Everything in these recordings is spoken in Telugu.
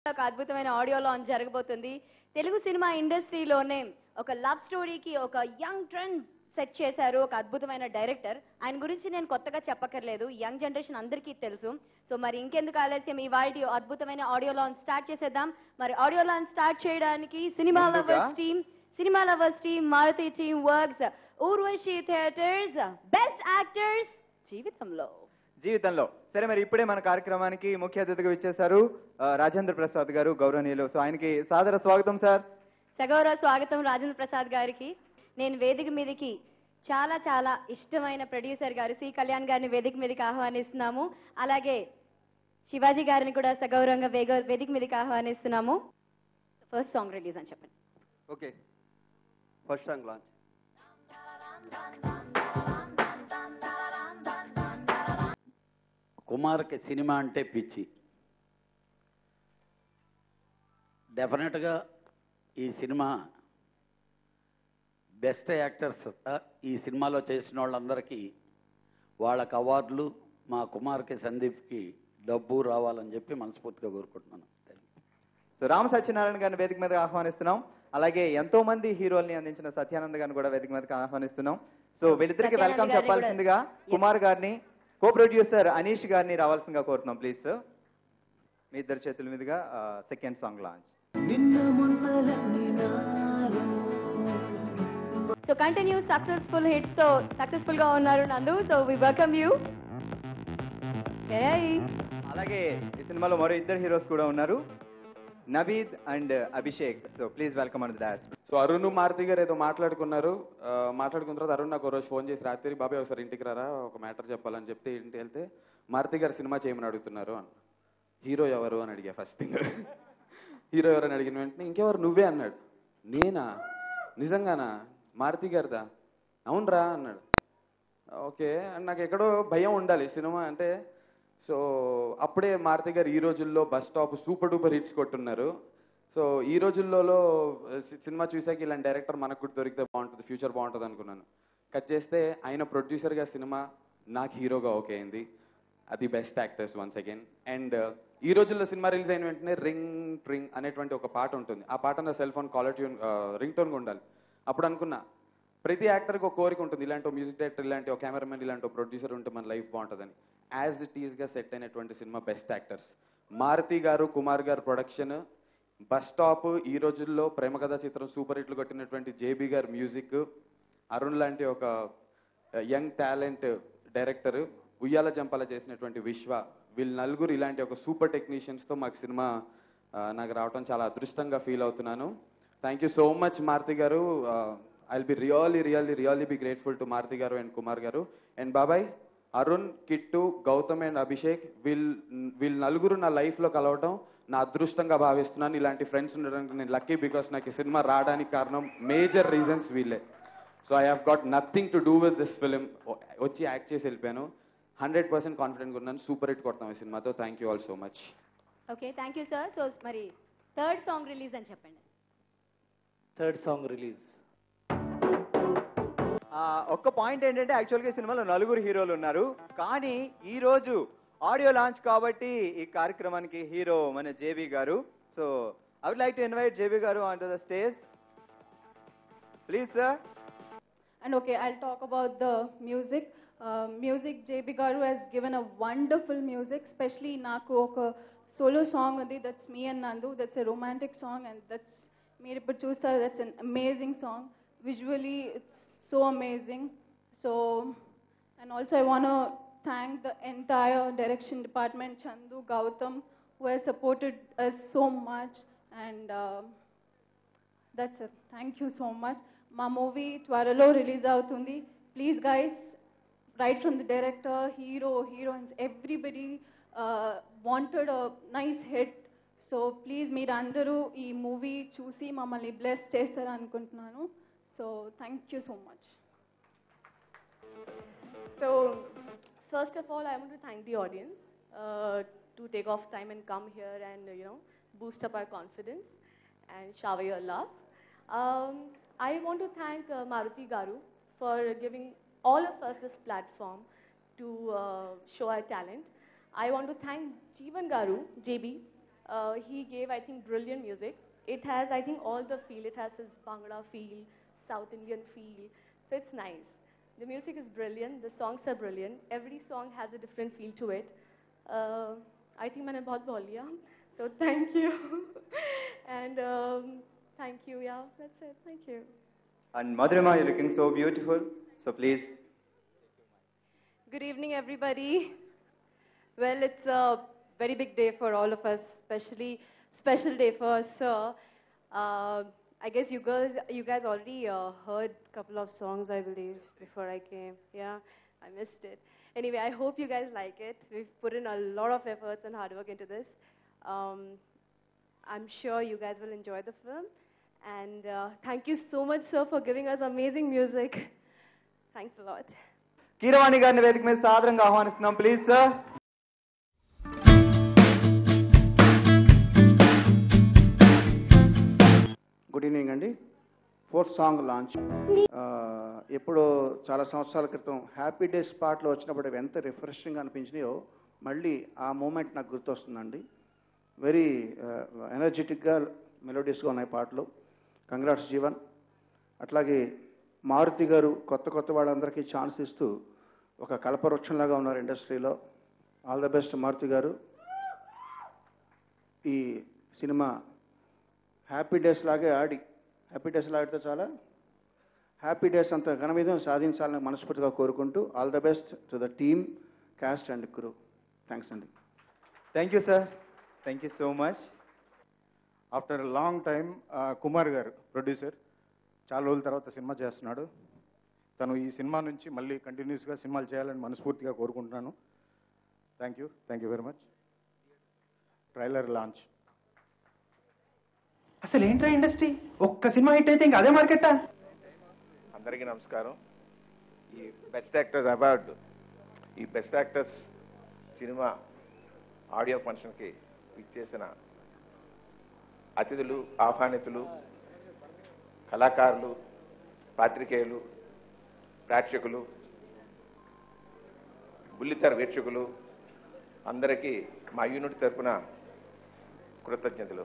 ఒక అద్భుతమైన ఆడియో లాంచ్ జరగబోతుంది. తెలుగు సినిమా ఇండస్ట్రీలోనే ఒక లవ్ స్టోరీకి ఒక యంగ్ ట్రెండ్ సెట్ చేశారు ఒక అద్భుతమైన డైరెక్టర్. ఆయన గురించి నేను కొత్తగా చెప్పక్కర్లేదు, యంగ్ జనరేషన్ అందరికీ తెలుసు. సో మరి ఇంకెందుకు ఆలస్యం, ఇవాల్టి అద్భుతమైన ఆడియో లాంచ్ స్టార్ట్ చేసేద్దాం. మరి ఆడియో లాంచ్ స్టార్ట్ చేయడానికి cinema lovers team Maruthi team works Urvashi theatres best actors జీవితంలో. సరే, మరి ఇప్పుడే మన కార్యక్రమానికి ముఖ్య అతిథిగా ఇచ్చేశారు రాజేంద్ర ప్రసాద్ గారు, గౌరవనీయులు. సో ఆయనకి సాదర స్వాగతం సార్. సగౌరవ స్వాగతం రాజేంద్ర ప్రసాద్ గారికి. నేను వేదిక మీదకి చాలా చాలా ఇష్టమైన ప్రొడ్యూసర్ గారు సి కళ్యాణ్ గారిని వేదిక మీదకి ఆహ్వానిస్తున్నాము. అలాగే శివాజీ గారిని కూడా సగౌరవంగా వేదిక మీదకి ఆహ్వానిస్తున్నాము. ఫస్ట్ సాంగ్ రిలీజ్ అని చెప్పండి. Okay, first song launch. కుమార్కి సినిమా అంటే పిచ్చి. డెఫినెట్గా ఈ సినిమా బెస్ట్ యాక్టర్స్ ఈ సినిమాలో చేసిన వాళ్ళందరికీ వాళ్ళకి అవార్డులు, మా కుమార్కి సందీప్కి డబ్బు రావాలని చెప్పి మనస్ఫూర్తిగా కోరుకుంటున్నాను. సో రామ సత్యనారాయణ గారిని వేదిక మీదకి ఆహ్వానిస్తున్నాం. అలాగే ఎంతో మంది హీరోల్ని అందించిన సత్యానంద్ గారిని కూడా వేదిక మీదకి ఆహ్వానిస్తున్నాం. సో వీళ్ళిద్దరికి వెల్కమ్ చెప్పాల్సిందిగా కుమార్ గారిని, కో ప్రొడ్యూసర్ అనీష్ గారిని రావాల్సిందిగా కోరుతున్నాం. ప్లీజ్ సార్, మీ ఇద్దరి చేతుల మీదుగా second song launch. So continue successful hits తో సక్సెస్ఫుల్ గా ఉన్నారు Nandu. So we welcome you. అలాగే ఈ సినిమాలో మరో ఇద్దరు హీరోస్ కూడా ఉన్నారు, Naveed and Abhishek. So please welcome on the dash. So Arun Maruthi garu ఏదో మాట్లాడుకున్న తర్వాత అరుణ్ నాకు రోజు ఫోన్ చేసి రాత్రి, బాబాయ్ ఒకసారి ఇంటికి రారా, ఒక మ్యాటర్ చెప్పాలని చెప్తే ఇంటికి వెళ్తే మారుతి గారు సినిమా చేయమని అడుగుతున్నారు అని. హీరో ఎవరు అని అడిగా ఫస్ట్ థింగ్. హీరో ఎవరు అని అడిగిన వెంటనే ఇంకెవరు నువ్వే అన్నాడు. నేనా, నిజంగానా, మారుతి గారిదా, అవునరా అన్నాడు. ఓకే, నాకు ఎక్కడో భయం ఉండాలి సినిమా అంటే. సో అప్పుడే మారుతి గారు ఈ రోజుల్లో bus stop super duper hits కొట్టున్నారు. సో ఈ రోజుల్లో సినిమా చూసాక ఇలాంటి డైరెక్టర్ మనకు కూడా దొరికితే బాగుంటుంది, ఫ్యూచర్ బాగుంటుంది అనుకున్నాను. కట్ చేస్తే ఆయన ప్రొడ్యూసర్గా సినిమా, నాకు హీరోగా ఓకే అయింది. అది best actors once again. And ఈ రోజుల్లో సినిమా రిలీజ్ అయిన వెంటనే రింగ్ ట్రింగ్ అనేటువంటి ఒక పాట ఉంటుంది. ఆ పాట నా cell phone caller tune ring టోన్గా ఉండాలి. అప్పుడు అనుకున్నా ప్రతి యాక్టర్కి ఒక కోరిక ఉంటుంది, ఇలాంటి మ్యూజిక్ డైరెక్టర్, ఇలాంటి ఒక కెమెరామెన్, ఇలాంటి ఒక ప్రొడ్యూసర్ ఉంటే మన లైఫ్ బాగుంటుందని. యాజ్ ఇట్ ఈస్గా సెట్ అయినటువంటి సినిమా బెస్ట్ యాక్టర్స్. మారుతి గారు, కుమార్ గారు ప్రొడక్షన్, బస్ స్టాప్, ఈ రోజుల్లో ప్రేమ కథా చిత్రం సూపర్ హిట్లు కొట్టినటువంటి జేబీ గారు మ్యూజిక్, అరుణ్ లాంటి ఒక యంగ్ టాలెంట్ డైరెక్టర్, ఉయ్యాల జంపాల చేసినటువంటి విశ్వ, వీళ్ళు నలుగురు ఇలాంటి ఒక సూపర్ టెక్నీషియన్స్తో మాకు సినిమా నాకు రావడం చాలా అదృష్టంగా ఫీల్ అవుతున్నాను. Thank you so much Maruthi గారు. I'll be really be grateful to Maruthi గారు అండ్ కుమార్ గారు. అండ్ బాబాయ్, అరుణ్, కిట్టు, గౌతమ్ అండ్ అభిషేక్, వీళ్ళు నలుగురు నా లైఫ్లో కలవటం నా అదృష్టంగా భావిస్తున్నాను. ఇలాంటి ఫ్రెండ్స్ ఉండడానికి నేను లక్కీ, బికాస్ నాకు ఈ సినిమా రావడానికి కారణం మేజర్ రీజన్స్ వీళ్ళే. So I have got nothing to do with this film. వచ్చి యాక్ట్ చేసి వెళ్ళిపోయాను. 100% కాన్ఫిడెంట్గా ఉన్నాను, సూపర్ హిట్ కొడతాం ఈ సినిమాతో. Thank you all so much. Okay, thank you sir. So మరి థర్డ్ సాంగ్ రిలీజ్ అని చెప్పండి. Third song release. ఒక్క పాయింట్ ఏంటంటే, యాక్చువల్గా ఈ సినిమాలో నలుగురు హీరోలు ఉన్నారు, కానీ ఈ రోజు ఆడియో లాంచ్ కాబట్టి ఈ కార్యక్రమానికి హీరో మన జేబీ గారు. So I would like to invite JB గారు on to the stage, please sir. And okay, I'll talk about the music. Music, JB Garu has given a wonderful music, especially Naku oka solo song undi, that's me and Nandu, that's a romantic song, and that's meer ippudu chusta, that's an amazing song. Visually it's so amazing. So, and also I want to thank the entire direction department, Chandu, Gautam, who has supported us so much, and that's it. Thank you so much. మా మూవీ త్వరలో రిలీజ్ అవుతుంది. Please guys, right from the director, hero, heroines, everybody wanted a nice hit. So please మీరందరూ ఈ మూవీ చూసి మమ్మల్ని బ్లెస్ చేస్తారు అనుకుంటున్నాను. So thank you so much. So first of all, I want to thank the audience to take off time and come here and boost up our confidence and shower your love. I want to thank Maruti Garu for giving all of us this platform to show our talent. I want to thank Jeevan Garu, JB, He gave, I think, brilliant music. It has, I think, all the feel. It has his Bhangra feel, South Indian feel. So it's nice. The music is brilliant. The songs are brilliant. Every song has a different feel to it. I think मैंने बहुत बोल लिया. So thank you. And thank you. Yeah, that's it. Thank you. And Madhurima, you're looking so beautiful. So please. Good evening, everybody. Well, it's a very big day for all of us, especially special day for us, sir. I guess you guys already heard a couple of songs, I believe, before I came. Yeah, I missed it. Anyway, I hope you guys like it. We've put in a lot of efforts and hard work into this. I'm sure you guys will enjoy the film. And thank you so much, sir, for giving us amazing music. Thanks a lot. Keeravani గారిని వేదిక మీద సాదరంగా ఆహ్వానిస్తున్నాం ప్లీజ్ సార్. గుడ్ ఈవినింగ్ అండి. 4th సాంగ్ లాంచ్ ఎప్పుడో చాలా సంవత్సరాల క్రితం హ్యాపీ డేస్ పాటలో వచ్చినప్పుడు అవి ఎంత రిఫ్రెషింగ్ అనిపించినాయో మళ్ళీ ఆ మూమెంట్ నాకు గుర్తొస్తుందండి. వెరీ ఎనర్జెటిక్గా మెలోడియస్గా ఉన్నాయి పాటలు. కంగ్రాట్స్ జీవన్. అట్లాగే మారుతి గారు కొత్త వాళ్ళందరికీ ఛాన్స్ ఇస్తూ ఒక కల్పవృక్షంలాగా ఉన్నారు ఇండస్ట్రీలో. ఆల్ ద బెస్ట్ మారుతి గారు. ఈ సినిమా హ్యాపీ డేస్ లాగే ఆడితే చాలా హ్యాపీ డేస్ అంత ఘనవిధం సాధించాలని మనస్ఫూర్తిగా కోరుకుంటూ all the best to the team, cast and crew. Thanks అండి. Thank you sir. Thank you so much. After long time Kumar గారు ప్రొడ్యూసర్ చాలా రోజుల తర్వాత సినిమా చేస్తున్నాడు. తను ఈ సినిమా నుంచి మళ్ళీ కంటిన్యూస్గా సినిమాలు చేయాలని మనస్ఫూర్తిగా కోరుకుంటున్నాను. Thank you very much. Trailer launch. అసలు ఏంట్రా ఇండస్ట్రీ, ఒక్క సినిమా హిట్ అయితే ఇంకా అదే మార్కెటా? అందరికీ నమస్కారం. ఈ బెస్ట్ యాక్టర్స్ అవార్డు, ఈ బెస్ట్ యాక్టర్స్ సినిమా ఆడియో ఫంక్షన్కి ఇచ్చేసిన అతిథులు, ఆహ్వానితులు, కళాకారులు, పాత్రికేయులు, ప్రేక్షకులు, బుల్లితెర వీక్షకులు అందరికీ మా యూనిట్ తరఫున కృతజ్ఞతలు.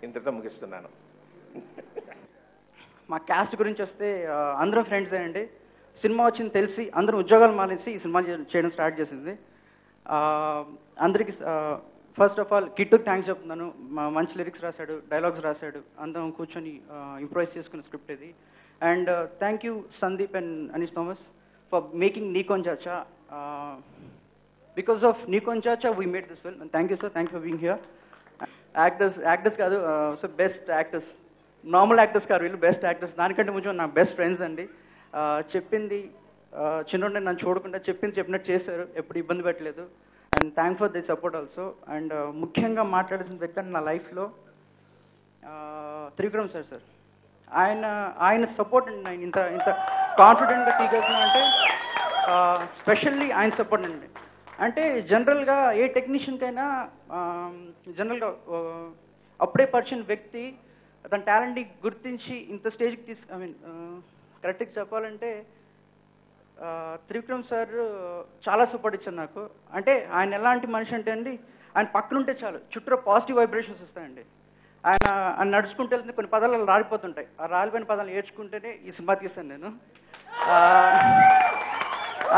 ఇంతతో ముగిస్తున్నాను. మా క్యాస్ట్ గురించి వస్తే అందరం ఫ్రెండ్స్ అండి. సినిమా వచ్చింది తెలిసి అందరూ ఉద్యోగాలు మానేసి ఈ సినిమా చేయడం స్టార్ట్ చేసింది. అందరికీ ఫస్ట్ ఆఫ్ ఆల్ కిట్టుకి థ్యాంక్స్ చెప్తున్నాను. మంచి లిరిక్స్ రాశాడు, డైలాగ్స్ రాశాడు, అందరం కూర్చొని ఇంప్రూవైజ్ చేసుకున్న స్క్రిప్ట్ ఇది. And thank you Sandeep and Aneesh Thomas for making Neekon Chacha. Because of Neekon Chacha we made this film. Thank you sir, thank you for being here. Actors కాదు, so best actors, normal actors కాదు వీళ్ళు, బెస్ట్ యాక్టర్స్. దానికంటే ముందు నా బెస్ట్ ఫ్రెండ్స్ అండి. చెప్పింది చిన్నోడే నన్ను చూడకుండా చెప్పినట్టు చేశారు, ఎప్పుడు ఇబ్బంది పెట్టలేదు. And thank for the support also. And ముఖ్యంగా మాట్లాడాల్సిన వ్యక్తి నా లైఫ్లో త్రివిక్రమ్ సార్. ఆయన సపోర్ట్ అండి. నేను ఇంత కాన్ఫిడెంట్గా తీయగలుగుతున్నా అంటే స్పెషల్లీ ఆయన సపోర్ట్ అండి. అంటే జనరల్గా ఏ టెక్నీషియన్కైనా జనరల్గా అప్పుడే పరిచిన వ్యక్తి తన టాలెంట్ని గుర్తించి ఇంత స్టేజ్కి కరెక్ట్గా చెప్పాలంటే త్రివిక్రమ్ సార్ చాలా సపోర్ట్ ఇచ్చారు నాకు. అంటే ఆయన ఎలాంటి మనిషి అంటే అండి, ఆయన పక్కనుంటే చాలు చుట్టూ పాజిటివ్ వైబ్రేషన్స్ వస్తాయండి. ఆయన నడుచుకుంటూ వెళ్తే కొన్ని పదాలు రాలిపోతుంటాయి. ఆ రాలిపోయిన పదాలు ఏడ్చుకుంటేనే ఈ సినిమా తీశాను నేను.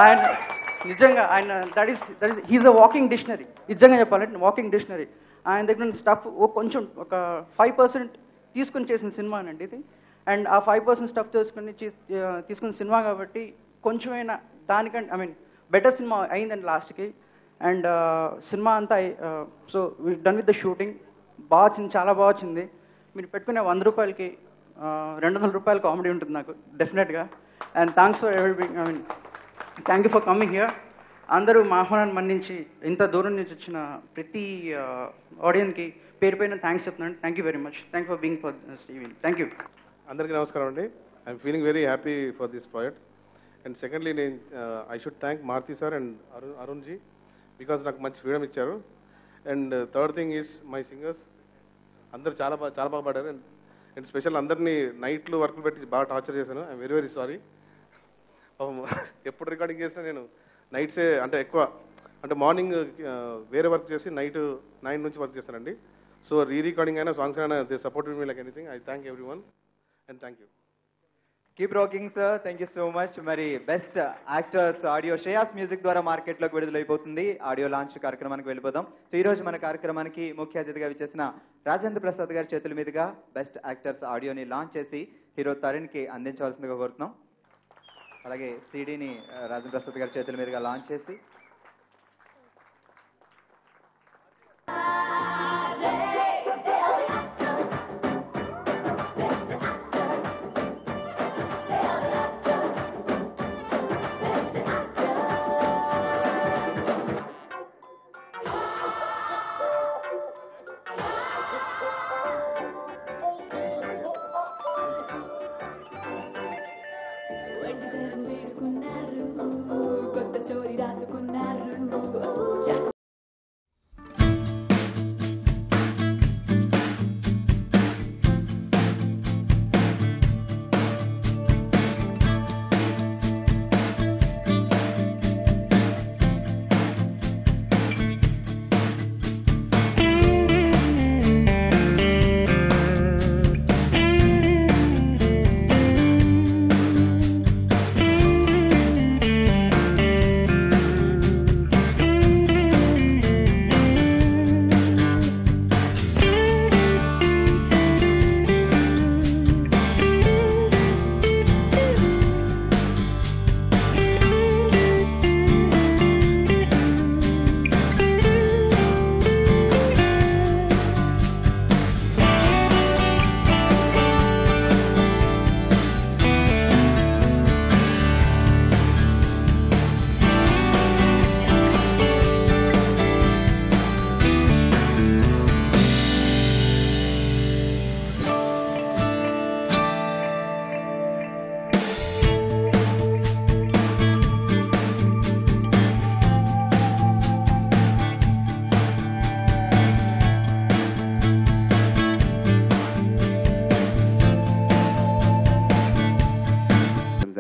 ఆయన నిజంగా that is he's a walking dictionary. నిజంగా చెప్పాలంటే వాకింగ్ డిక్షనరీ. ఆయన దగ్గర స్టఫ్ కొంచెం ఒక 5% తీసుకొని చేసిన సినిమా అండి ఇది. అండ్ ఆ 5% స్టఫ్ తీసుకున్న సినిమా కాబట్టి కొంచెమైనా దానికంటే బెటర్ సినిమా అయిందండి లాస్ట్కి. అండ్ సినిమా అంతా so we done with the shooting. బాగా వచ్చింది, చాలా బాగా వచ్చింది. మీరు పెట్టుకునే 100 రూపాయలకి 200 రూపాయలు కామెడీ ఉంటుంది నాకు డెఫినెట్గా. And thanks for everything. Thank you for coming here. అందరూ మా ఆహ్వానాన్ని మన్నించి ఇంత దూరం నుంచి వచ్చిన ప్రతి ఆడియన్స్కి పేరు పైన థ్యాంక్స్ చెప్తున్నాను. Thank you very much. Thank for being for event. Thank you. అందరికీ నమస్కారం అండి. I'm feeling very happy for this project. And secondly I should thank Maruthi sir and Arun ji because నాకు మంచి ఫ్రీడమ్ ఇచ్చారు. And third thing is my singers అందరు చాలా బాగా పాడారు. అండ్ స్పెషల్ అందరినీ నైట్లు వర్క్లు పెట్టి బాగా టార్చర్ చేశాను. I'm very sorry. ఎప్పుడు రికార్డింగ్ చేసినా నేను నైట్సే అంటే ఎక్కువ అంటే మార్నింగ్ వేరే వర్క్ చేసి నైట్ 9 నుంచి వర్క్ చేస్తానండి. సో రికార్డింగ్ అయినా సాంగ్స్ అయినా they supported me like anything. I thank everyone and thank you. Keep rocking sir. Thank you so much. మరి best actors audio Shreyas music ద్వారా మార్కెట్లోకి విడుదలైపోతుంది. ఆడియో లాంచ్ కార్యక్రమానికి వెళ్ళిపోదాం. సో ఈ రోజు మన కార్యక్రమానికి ముఖ్య అతిథిగా విచ్చేసిన రాజేంద్ర ప్రసాద్ గారి చేతుల మీదుగా బెస్ట్ యాక్టర్స్ ఆడియోని లాంచ్ చేసి హీరో తరుణ్కి అందించవలసిందిగా కోరుతున్నాం. అలాగే సీడీని రాజేంద్ర ప్రసాద్ గారి చేతుల మీదుగా లాంచ్ చేసి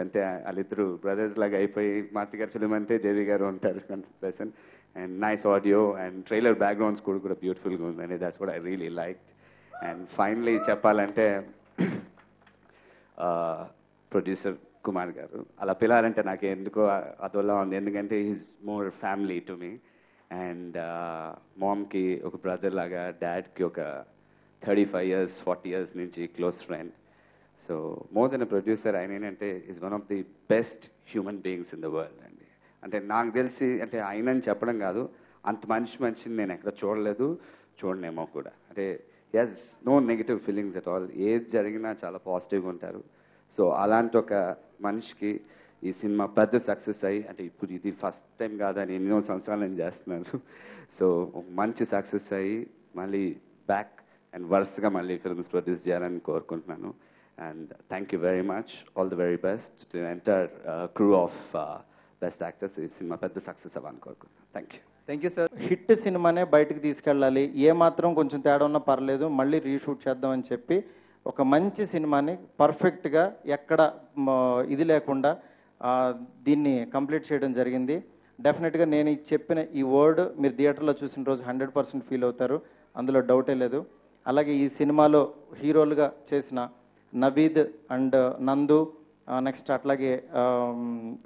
అంటే వాళ్ళిద్దరు బ్రదర్స్ లాగా అయిపోయి మార్తి గారి ఫిలిం అంటే జేవి గారు ఉంటారు confession. And nice audio and trailer backgrounds కూడా బ్యూటిఫుల్గా ఉందండి. That's what I really like. And finally చెప్పాలంటే ప్రొడ్యూసర్ కుమార్ గారు అలా పిలాలంటే నాకు ఎందుకో అదోలా ఉంది. ఎందుకంటే he's more family to me. And మామ్కి ఒక బ్రదర్ లాగా, డాడ్కి ఒక 35 years 40 years నుంచి close friend. So more than a producer ఆయన ఏంటంటే is one of the best human beings in the world అండి. అంటే నాకు తెలిసి అంటే ఆయనని చెప్పడం కాదు, అంత మనిషిని నేను ఎక్కడ చూడలేదు, చూడనేమో కూడా. అంటే as no negative feelings at all. ఏది జరిగినా చాలా పాజిటివ్గా ఉంటారు. సో అలాంటి ఒక మనిషికి ఈ సినిమా పెద్ద సక్సెస్ అయ్యి, అంటే ఇప్పుడు ఇది ఫస్ట్ టైం కాదని ఎన్నో సంవత్సరాలు నేను చేస్తున్నాను. సో మంచి సక్సెస్ అయ్యి మళ్ళీ బ్యాక్ అండ్ వరుసగా మళ్ళీ ఫిల్మ్స్ ప్రొడ్యూస్ చేయాలని కోరుకుంటున్నాను. And thank you very much. All the very best to entire crew of best actors. ఈ సినిమా పెద్ద సక్సెస్ అవ్వాలని కోరుకుంటున్నాను. Thank you. Thank you sir. Hit సినిమానే బయటకు తీసుకెళ్ళాలి, ఏ మాత్రం కొంచెం తేడా ఉన్నా పర్లేదు, మళ్ళీ రీషూట్ చేద్దామని చెప్పి ఒక మంచి సినిమాని పర్ఫెక్ట్గా ఎక్కడ ఇది లేకుండా దీన్ని కంప్లీట్ చేయడం జరిగింది. డెఫినెట్గా నేను చెప్పిన ఈ వర్డ్ మీరు థియేటర్లో చూసిన రోజు 100% ఫీల్ అవుతారు, అందులో డౌటే లేదు. అలాగే ఈ సినిమాలో హీరోలుగా చేసిన నవీద్ అండ్ నందు, నెక్స్ట్ అట్లాగే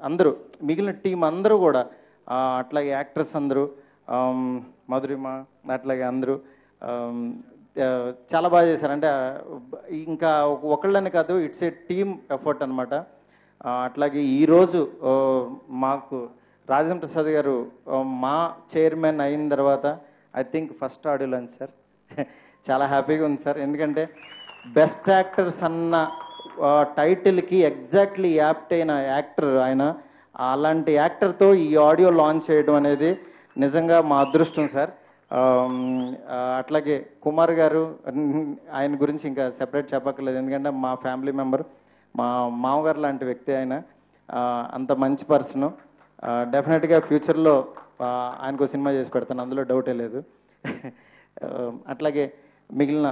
అందరూ మిగిలిన టీం అందరూ కూడా, అట్లాగే యాక్ట్రెస్ అందరూ, మధురిమ, అట్లాగే అందరూ చాలా బాగా చేశారు. అంటే ఇంకా ఒకళ్ళని కాదు, ఇట్స్ ఏ టీమ్ ఎఫర్ట్ అనమాట. అట్లాగే ఈరోజు మాకు రాజేంద్ర ప్రసాద్ గారు మా చైర్మన్ అయిన తర్వాత I think first audio launch sir. చాలా హ్యాపీగా ఉంది సార్, ఎందుకంటే బెస్ట్ యాక్టర్స్ అన్న టైటిల్కి ఎగ్జాక్ట్లీ యాప్ట్ అయిన యాక్టర్ ఆయన. అలాంటి యాక్టర్తో ఈ ఆడియో లాంచ్ చేయడం అనేది నిజంగా మా అదృష్టం సార్. అట్లాగే కుమార్ గారు, ఆయన గురించి ఇంకా సెపరేట్ చెప్పక్కర్లేదు, ఎందుకంటే మా ఫ్యామిలీ మెంబర్, మా మామగారు లాంటి వ్యక్తి ఆయన. అంత మంచి పర్సన్. డెఫినెట్గా ఫ్యూచర్లో ఆయనకు సినిమా చేసి పెడతాను, అందులో డౌటే లేదు. అట్లాగే మిగిలిన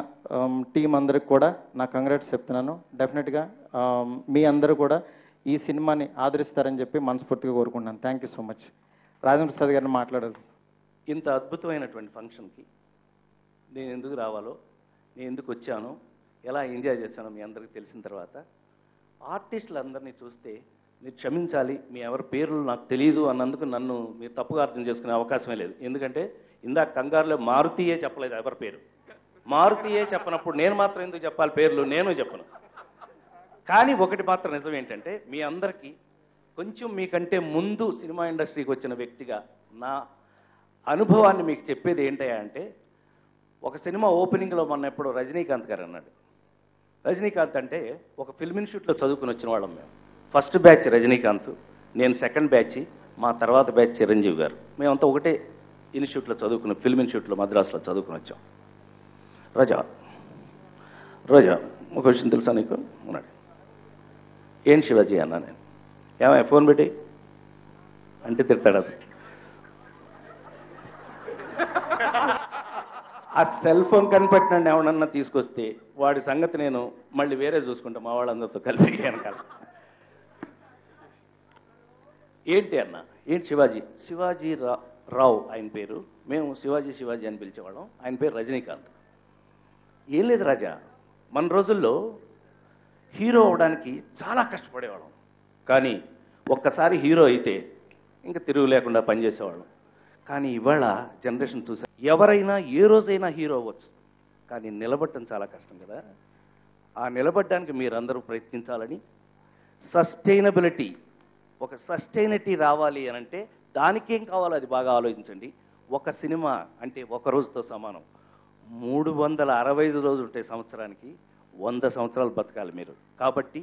టీం అందరికి కూడా నా కంగ్రాట్స్ చెప్తున్నాను. డెఫినెట్గా మీ అందరూ కూడా ఈ సినిమాని ఆదరిస్తారని చెప్పి మనస్ఫూర్తిగా కోరుకుంటున్నాను. Thank you so much. Rajendra Prasad గారిని మాట్లాడారు. ఇంత అద్భుతమైనటువంటి ఫంక్షన్కి నేను ఎందుకు రావాలో, నేను ఎందుకు వచ్చానో, ఎలా ఎంజాయ్ చేశానో మీ అందరికీ తెలిసిన తర్వాత ఆర్టిస్టులందరినీ చూస్తే మీరు క్షమించాలి, మీ ఎవరి పేర్లు నాకు తెలియదు అన్నందుకు నన్ను మీరు తప్పుగా అర్థం చేసుకునే అవకాశమే లేదు. ఎందుకంటే ఇందాక కంగారులో మారుతీయే చెప్పలేదు ఎవరి పేరు. మారుతీయే చెప్పనప్పుడు నేను మాత్రం ఎందుకు చెప్పాలి పేర్లు, నేను చెప్పను. కానీ ఒకటి మాత్రం నిజం ఏంటంటే మీ అందరికీ కొంచెం మీకంటే ముందు సినిమా ఇండస్ట్రీకి వచ్చిన వ్యక్తిగా నా అనుభవాన్ని మీకు చెప్పేది ఏంటయ్యా అంటే, ఒక సినిమా ఓపెనింగ్లో మొన్న ఎప్పుడు రజనీకాంత్ గారు అన్నాడు. రజనీకాంత్ అంటే ఒక ఫిల్మ్ ఇన్స్టిట్యూట్లో చదువుకుని వచ్చిన వాళ్ళం మేము. ఫస్ట్ బ్యాచ్ రజనీకాంత్, నేను సెకండ్ బ్యాచ్, మా తర్వాత బ్యాచ్ చిరంజీవి గారు. మేమంతా ఒకటే ఇన్స్టిట్యూట్లో చదువుకుని, ఫిల్మ్ ఇన్స్టిట్యూట్లో మద్రాసులో చదువుకుని వచ్చాం. రోజా ఒక విషయం తెలుసా నీకు ఉన్నాడు. ఏం శివాజీ అన్నా నేను, ఏమయ్య ఫోన్ పెట్టి అంటే తిడతాడు. అది ఆ సెల్ ఫోన్ కనిపెట్టినండి ఎవడన్నా తీసుకొస్తే వాడి సంగతి నేను మళ్ళీ వేరే చూసుకుంటా మా వాళ్ళందరితో కలిపి వెనకాల. ఏంటి అన్న, ఏంటి శివాజీ రావు ఆయన పేరు. మేము శివాజీ అని పిలిచేవాళ్ళం. ఆయన పేరు రజనీకాంత్. ఏం లేదు రాజా, మన రోజుల్లో హీరో అవడానికి చాలా కష్టపడేవాళ్ళం. కానీ ఒక్కసారి హీరో అయితే ఇంకా తిరుగు లేకుండా పనిచేసేవాళ్ళం. కానీ ఇవాళ జనరేషన్ చూసా, ఎవరైనా ఏ రోజైనా హీరో అవ్వచ్చు, కానీ నిలబడటం చాలా కష్టం కదా. ఆ నిలబడడానికి మీరందరూ ప్రయత్నించాలని, సస్టైనబిలిటీ, ఒక సస్టైనిటీ రావాలి అని అంటే దానికేం కావాలో అది బాగా ఆలోచించండి. ఒక సినిమా అంటే ఒక రోజుతో సమానం. 365 రోజులు ఉంటాయి సంవత్సరానికి, 100 సంవత్సరాలు బతకాలి మీరు. కాబట్టి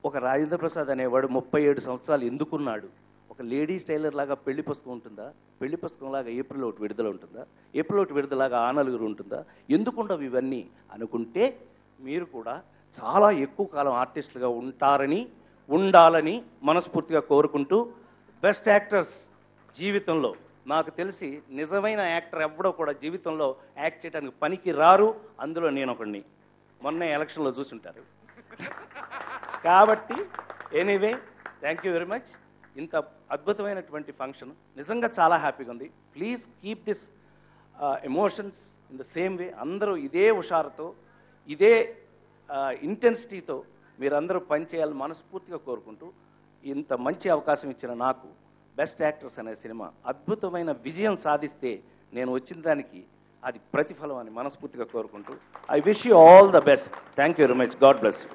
ఒక రాజేంద్ర ప్రసాద్ అనేవాడు 37 సంవత్సరాలు ఎందుకున్నాడు? ఒక లేడీస్ టైలర్ లాగా పెళ్లి పుస్తకం ఉంటుందా? పెళ్లి పుస్తకం లాగా ఏప్రిల్ 1 విడుదల ఉంటుందా? ఏప్రిల్ 1 విడుదలలాగా ఆ నలుగురు ఉంటుందా? ఎందుకుండవు ఇవన్నీ అనుకుంటే మీరు కూడా చాలా ఎక్కువ కాలం ఆర్టిస్టులుగా ఉండాలని మనస్ఫూర్తిగా కోరుకుంటూ, బెస్ట్ యాక్టర్స్ జీవితంలో నాకు తెలిసి నిజమైన యాక్టర్ ఎవడో కూడా జీవితంలో యాక్ట్ చేయడానికి పనికి రారు. అందులో నేను ఒకడిని. మొన్న ఎలక్షన్లో చూసుంటారు. కాబట్టి anyway thank you very much. ఇంత అద్భుతమైనటువంటి ఫంక్షన్ నిజంగా చాలా హ్యాపీగా ఉంది. Please keep this emotions in the same way. అందరూ ఇదే హుషారుతో, ఇదే ఇంటెన్సిటీతో మీరందరూ పనిచేయాలని మనస్ఫూర్తిగా కోరుకుంటూ, ఇంత మంచి అవకాశం ఇచ్చిన నాకు బెస్ట్ యాక్టర్స్ అనే సినిమా అద్భుతమైన విజయం సాధిస్తే నేను వచ్చిన దానికి అది ప్రతిఫలం అని మనస్ఫూర్తిగా కోరుకుంటూ, I wish you all the best. Thank you very much. God bless you.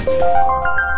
you.